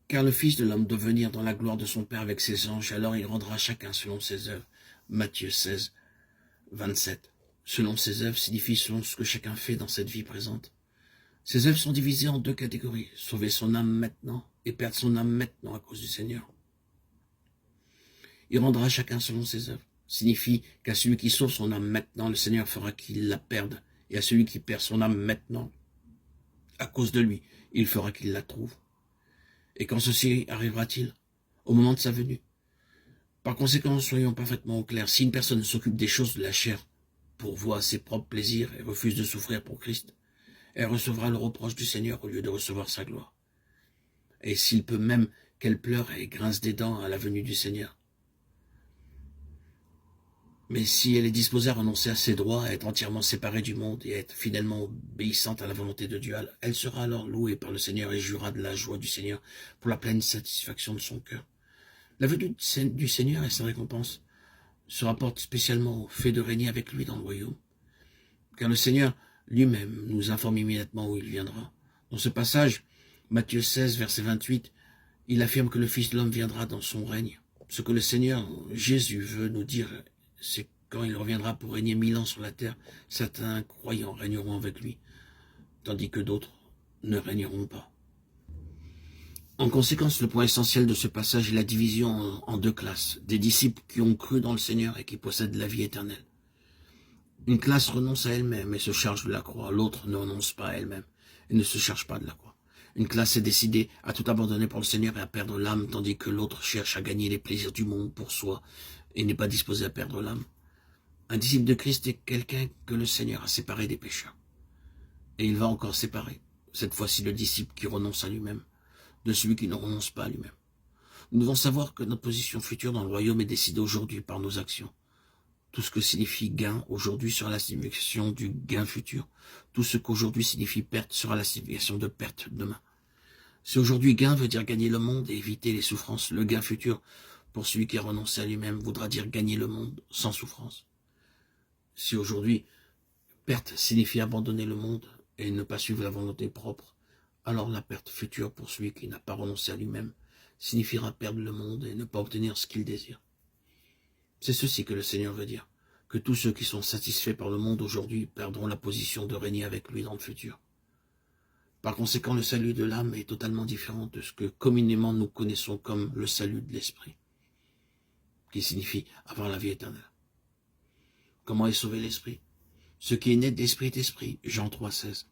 Car le Fils de l'homme doit venir dans la gloire de son Père avec ses anges, alors il rendra chacun selon ses œuvres. Matthieu 16, 27. Selon ses œuvres signifie selon ce que chacun fait dans cette vie présente. Ses œuvres sont divisées en deux catégories, sauver son âme maintenant et perdre son âme maintenant à cause du Seigneur. Il rendra chacun selon ses œuvres. Signifie qu'à celui qui sauve son âme maintenant, le Seigneur fera qu'il la perde, et à celui qui perd son âme maintenant, à cause de lui, il fera qu'il la trouve. Et quand ceci arrivera-t-il? Au moment de sa venue. Par conséquent, soyons parfaitement au clair. Si une personne s'occupe des choses de la chair, pourvoit à ses propres plaisirs et refuse de souffrir pour Christ, elle recevra le reproche du Seigneur au lieu de recevoir sa gloire. Et s'il peut même qu'elle pleure et grince des dents à la venue du Seigneur. Mais si elle est disposée à renoncer à ses droits, à être entièrement séparée du monde et à être fidèlement obéissante à la volonté de Dieu, elle sera alors louée par le Seigneur et jouira de la joie du Seigneur pour la pleine satisfaction de son cœur. La venue du Seigneur et sa récompense se rapportent spécialement au fait de régner avec lui dans le royaume. Car le Seigneur lui-même nous informe immédiatement où il viendra. Dans ce passage, Matthieu 16, verset 28, il affirme que le Fils de l'homme viendra dans son règne. Ce que le Seigneur Jésus veut nous dire, c'est quand il reviendra pour régner 1000 ans sur la terre, certains croyants régneront avec lui, tandis que d'autres ne régneront pas. En conséquence, le point essentiel de ce passage est la division en deux classes, des disciples qui ont cru dans le Seigneur et qui possèdent la vie éternelle. Une classe renonce à elle-même et se charge de la croix, l'autre ne renonce pas à elle-même et ne se charge pas de la croix. Une classe est décidée à tout abandonner pour le Seigneur et à perdre l'âme, tandis que l'autre cherche à gagner les plaisirs du monde pour soi et n'est pas disposé à perdre l'âme. Un disciple de Christ est quelqu'un que le Seigneur a séparé des pécheurs. Et il va encore séparer, cette fois-ci le disciple qui renonce à lui-même, de celui qui ne renonce pas à lui-même. Nous devons savoir que notre position future dans le royaume est décidée aujourd'hui par nos actions. Tout ce que signifie gain aujourd'hui sera la signification du gain futur. Tout ce qu'aujourd'hui signifie perte sera la signification de perte demain. Si aujourd'hui gain veut dire gagner le monde et éviter les souffrances, le gain futur pour celui qui a renoncé à lui-même voudra dire gagner le monde sans souffrance. Si aujourd'hui perte signifie abandonner le monde et ne pas suivre la volonté propre, alors la perte future pour celui qui n'a pas renoncé à lui-même signifiera perdre le monde et ne pas obtenir ce qu'il désire. C'est ceci que le Seigneur veut dire, que tous ceux qui sont satisfaits par le monde aujourd'hui perdront la position de régner avec lui dans le futur. Par conséquent, le salut de l'âme est totalement différent de ce que communément nous connaissons comme le salut de l'esprit, qui signifie avoir la vie éternelle. Comment est sauvé l'esprit? Ce qui est né de l'esprit est esprit, Jean 3, 16.